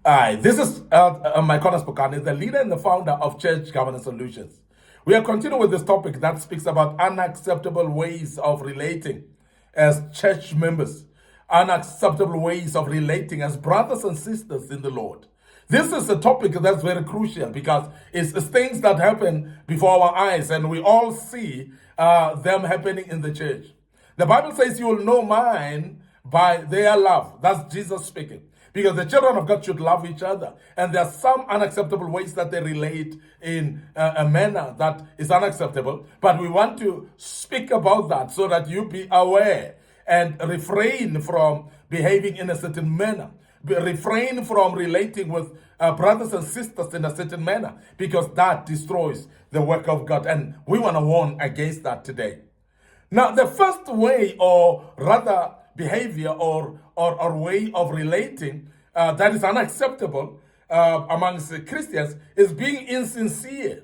Hi, this is MIcornus Phokane, the leader and the founder of Church Governance Solutions. We are continuing with this topic that speaks about unacceptable ways of relating as church members, unacceptable ways of relating as brothers and sisters in the Lord. This is a topic that's very crucial because it's things that happen before our eyes and we all see them happening in the church. The Bible says you will know mine by their love. That's Jesus speaking. Because the children of God should love each other. And there are some unacceptable ways that they relate in a manner that is unacceptable. But we want to speak about that so that you be aware and refrain from behaving in a certain manner. Refrain from relating with brothers and sisters in a certain manner. Because that destroys the work of God. And we want to warn against that today. Now, the first way, or rather behavior or way of relating that is unacceptable amongst Christians is being insincere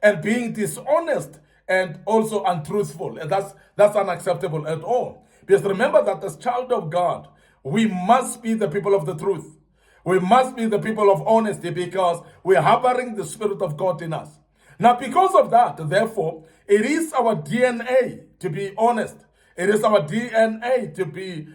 and being dishonest and also untruthful. And that's unacceptable at all. Because remember that as child of God, we must be the people of the truth. We must be the people of honesty because we're harboring the Spirit of God in us. Now, because of that, therefore, it is our DNA to be honest. It is our DNA to be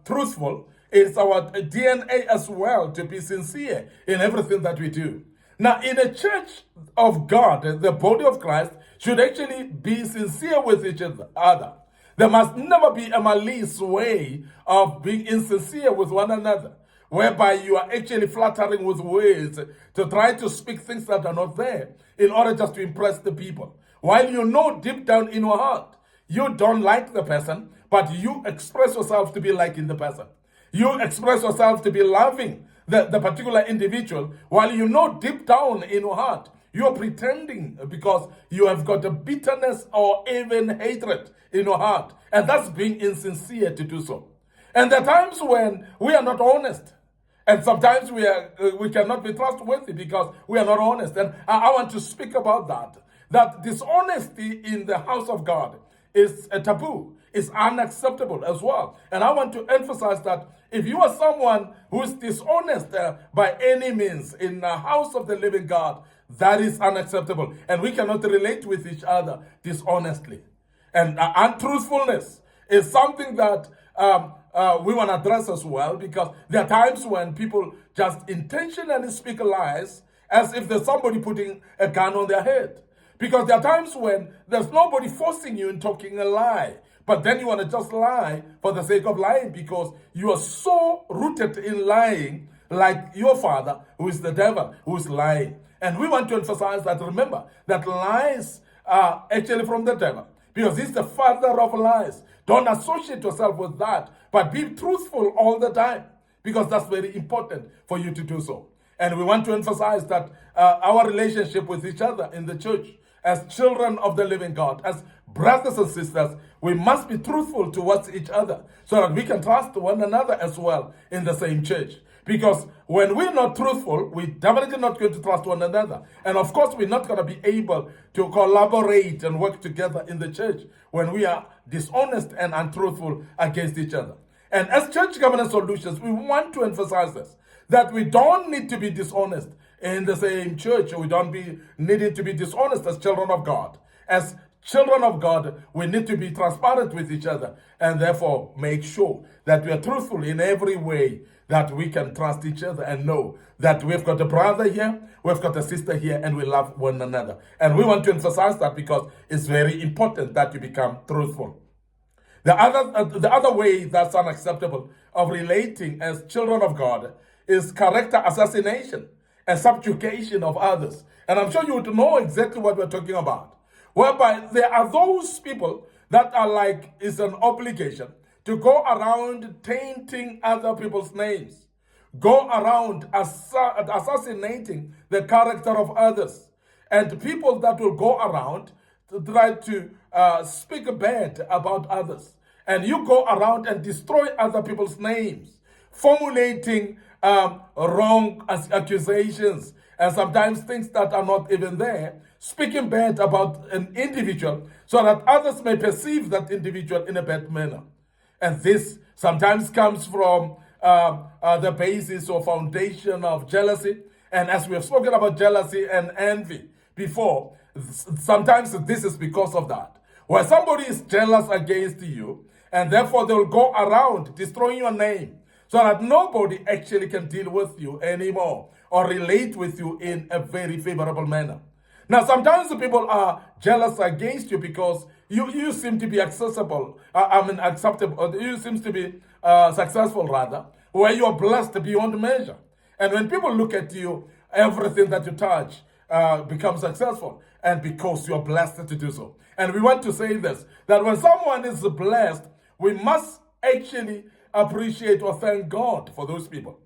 truthful. It's our DNA as well to be sincere in everything that we do. Now, in a church of God, the body of Christ should actually be sincere with each other. There must never be a malice way of being insincere with one another, whereby you are actually flattering with words to try to speak things that are not there in order just to impress the people. While you know deep down in your heart, you don't like the person, but you express yourself to be liking the person. You express yourself to be loving the particular individual, while you know deep down in your heart, you're pretending because you have got a bitterness or even hatred in your heart. And that's being insincere to do so. And there are times when we are not honest. And sometimes we cannot be trustworthy because we are not honest. And I want to speak about that. That dishonesty in the house of God is a taboo. It's unacceptable as well. And I want to emphasize that if you are someone who is dishonest by any means in the house of the living God, that is unacceptable. And we cannot relate with each other dishonestly. And untruthfulness is something that we want to address as well, because there are times when people just intentionally speak lies as if there's somebody putting a gun on their head. Because there are times when there's nobody forcing you in talking a lie, but then you want to just lie for the sake of lying because you are so rooted in lying, like your father, who is the devil, who is lying. And we want to emphasize that, remember, that lies are actually from the devil, because he's the father of lies. Don't associate yourself with that, but be truthful all the time, because that's very important for you to do so. And we want to emphasize that our relationship with each other in the church, as children of the living God, as brothers and sisters, we must be truthful towards each other so that we can trust one another as well in the same church. Because when we're not truthful, we're definitely not going to trust one another. And of course, we're not going to be able to collaborate and work together in the church when we are dishonest and untruthful against each other. And as Church Governance Solutions, we want to emphasize this, that we don't need to be dishonest in the same church. We don't be needed to be dishonest as children of God. As children of God, we need to be transparent with each other and therefore make sure that we are truthful in every way, that we can trust each other and know that we've got a brother here, we've got a sister here, and we love one another. And we want to emphasize that because it's very important that you become truthful. The other way that's unacceptable of relating as children of God is character assassination and subjugation of others. And I'm sure you would know exactly what we're talking about. Whereby there are those people that are like, it's an obligation to go around tainting other people's names, go around assassinating the character of others, and people that will go around to try to speak bad about others. And you go around and destroy other people's names, formulating wrong accusations, and sometimes things that are not even there, speaking bad about an individual so that others may perceive that individual in a bad manner. And this sometimes comes from the basis or foundation of jealousy. And as we have spoken about jealousy and envy before, sometimes this is because of that. Where somebody is jealous against you, and therefore they will go around destroying your name so that nobody actually can deal with you anymore or relate with you in a very favorable manner. Now, sometimes the people are jealous against you because you seem to be acceptable. Acceptable. You seem to be successful, rather, where you are blessed beyond measure. And when people look at you, everything that you touch becomes successful, and because you are blessed to do so. And we want to say this, that when someone is blessed, we must actually appreciate or thank God for those people.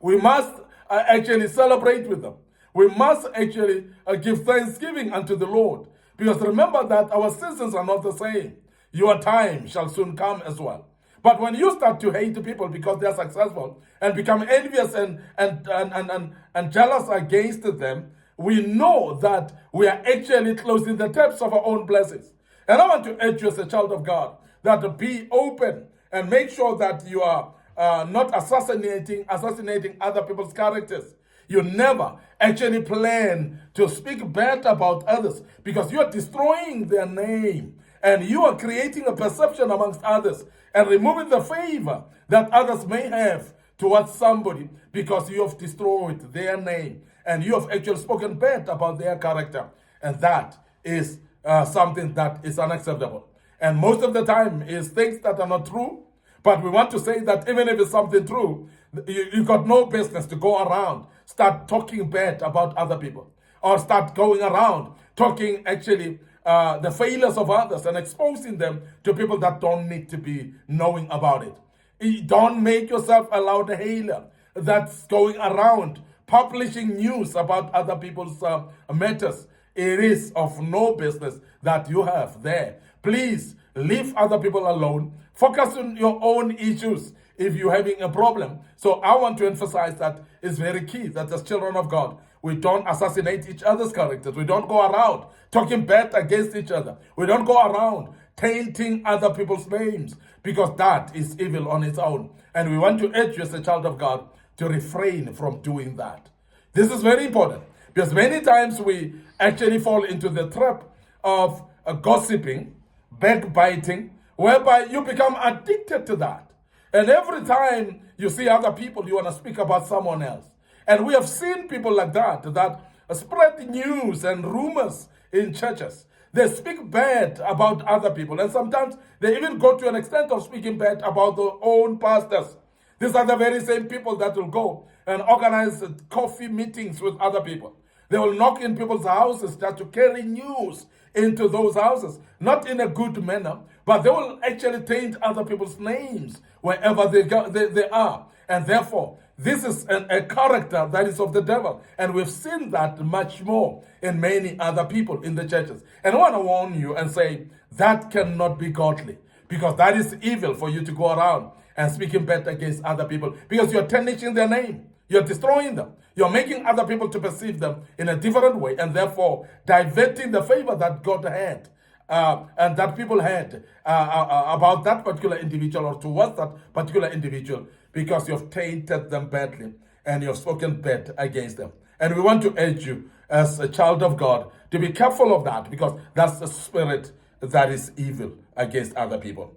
We must actually celebrate with them. We must actually give thanksgiving unto the Lord. Because remember that our seasons are not the same. Your time shall soon come as well. But when you start to hate people because they are successful and become envious and jealous against them, we know that we are actually closing the taps of our own blessings. And I want to urge you as a child of God that be open and make sure that you are not assassinating other people's characters. You never actually plan to speak bad about others because you are destroying their name and you are creating a perception amongst others and removing the favor that others may have towards somebody because you have destroyed their name and you have actually spoken bad about their character. And that is something that is unacceptable. And most of the time is things that are not true. But we want to say that even if it's something true, you got no business to go around, start talking bad about other people, or start going around talking actually the failures of others and exposing them to people that don't need to be knowing about it. Don't make yourself a loud hailer that's going around publishing news about other people's matters. It is of no business that you have there. Please leave other people alone. Focus on your own issues if you're having a problem. So I want to emphasize that it's very key that as children of God, we don't assassinate each other's characters. We don't go around talking bad against each other. We don't go around tainting other people's names because that is evil on its own. And we want to urge you as a child of God to refrain from doing that. This is very important because many times we actually fall into the trap of gossiping, backbiting, whereby you become addicted to that. And every time you see other people, you want to speak about someone else. And we have seen people like that spread news and rumors in churches. They speak bad about other people. And sometimes they even go to an extent of speaking bad about their own pastors. These are the very same people that will go and organize coffee meetings with other people. They will knock in people's houses just to carry news into those houses, not in a good manner, but they will actually taint other people's names wherever they are. And therefore, this is a character that is of the devil. And we've seen that much more in many other people in the churches. And I want to warn you and say, that cannot be godly, because that is evil for you to go around and speaking bad against other people, because you're tarnishing their name. You're destroying them. You're making other people to perceive them in a different way, and therefore diverting the favor that God had and that people had about that particular individual or towards that particular individual, because you've tainted them badly and you've spoken bad against them. And we want to urge you as a child of God to be careful of that, because that's the spirit that is evil against other people.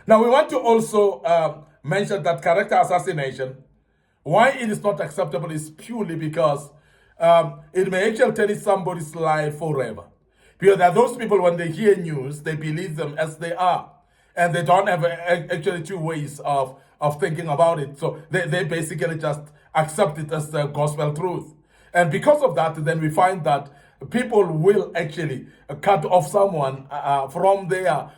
Now, we want to also mention that character assassination, why it is not acceptable, is purely because it may actually tarnish somebody's life forever. Because there are those people, when they hear news, they believe them as they are. And they don't have actually two ways of thinking about it. So they basically just accept it as the gospel truth. And because of that, then we find that people will actually cut off someone from their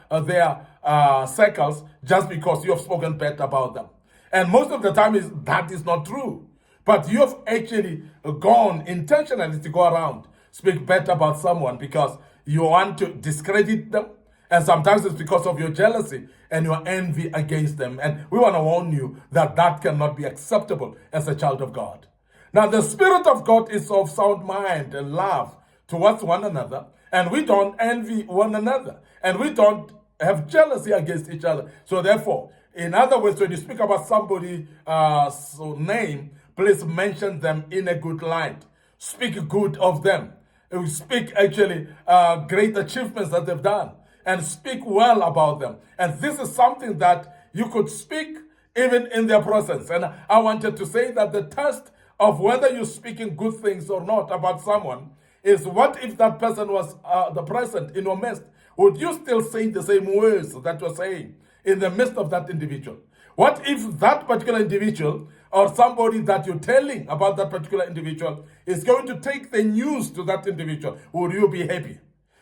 circles just because you have spoken bad about them. And most of the time that is not true. But you have actually gone intentionally to go around, speak bad about someone because you want to discredit them. And sometimes it's because of your jealousy and your envy against them. And we want to warn you that that cannot be acceptable as a child of God. Now, the Spirit of God is of sound mind and love towards one another. And we don't envy one another. And we don't have jealousy against each other. So therefore, In other words, when you speak about somebody's name, please mention them in a good light. Speak good of them. Speak actually great achievements that they've done, and speak well about them. And this is something that you could speak even in their presence. And I wanted to say that the test of whether you're speaking good things or not about someone is, what if that person was the present in your midst? Would you still say the same words that you're saying in the midst of that individual? What if that particular individual, or somebody that you're telling about that particular individual, is going to take the news to that individual? Would you be happy?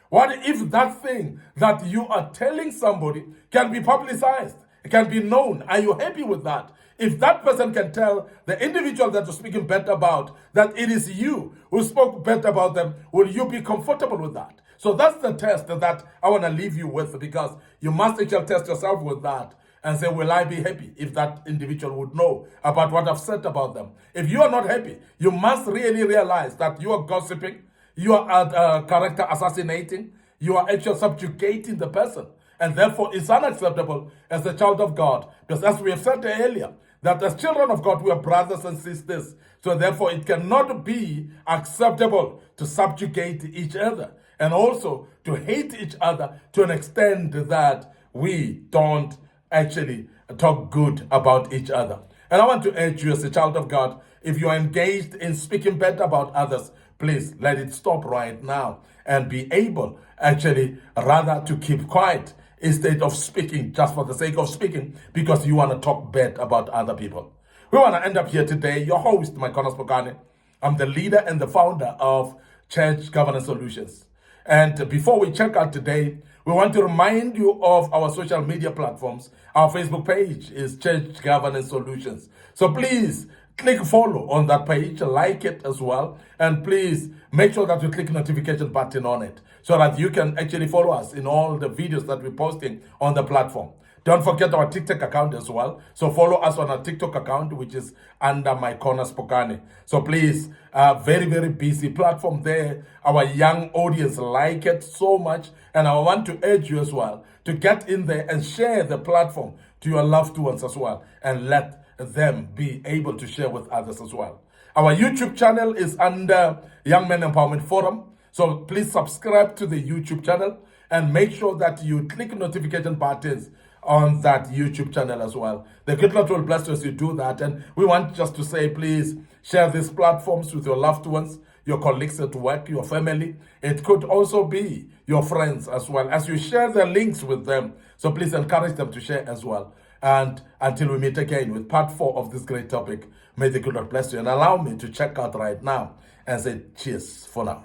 What if that thing that you are telling somebody can be publicized? It can be known. Are you happy with that? If that person can tell the individual that you're speaking bad about that it is you who spoke bad about them, will you be comfortable with that? So that's the test that I want to leave you with, because you must actually test yourself with that and say, will I be happy if that individual would know about what I've said about them? If you are not happy, you must really realize that you are gossiping, you are character assassinating, you are actually subjugating the person. And therefore, it's unacceptable as a child of God. Because as we have said earlier, that as children of God, we are brothers and sisters. So therefore, it cannot be acceptable to subjugate each other, and also to hate each other to an extent that we don't actually talk good about each other. And I want to urge you as a child of God, if you are engaged in speaking bad about others, please let it stop right now and be able actually rather to keep quiet instead of speaking just for the sake of speaking, because you want to talk bad about other people. We want to end up here today. Your host, MIcornus Phokane. I'm the leader and the founder of Church Governance Solutions. And before we check out today, we want to remind you of our social media platforms. Our Facebook page is Church Governance Solutions. So please click follow on that page, like it as well, and please make sure that you click notification button on it so that you can actually follow us in all the videos that we're posting on the platform. Don't forget our TikTok account as well. So follow us on our TikTok account, which is under MIcornus Phokane. So please, very, very busy platform there. Our young audience like it so much. And I want to urge you as well to get in there and share the platform to your loved ones as well, and let them be able to share with others as well. Our YouTube channel is under Young Men Empowerment Forum. So please subscribe to the YouTube channel and make sure that you click notification buttons on that YouTube channel as well. The good Lord will bless you as you do that. And we want just to say, please share these platforms with your loved ones, your colleagues at work, your family. It could also be your friends as well, as you share the links with them. So please encourage them to share as well. And until we meet again with part 4 of this great topic, may the good Lord bless you, and allow me to check out right now and say cheers for now.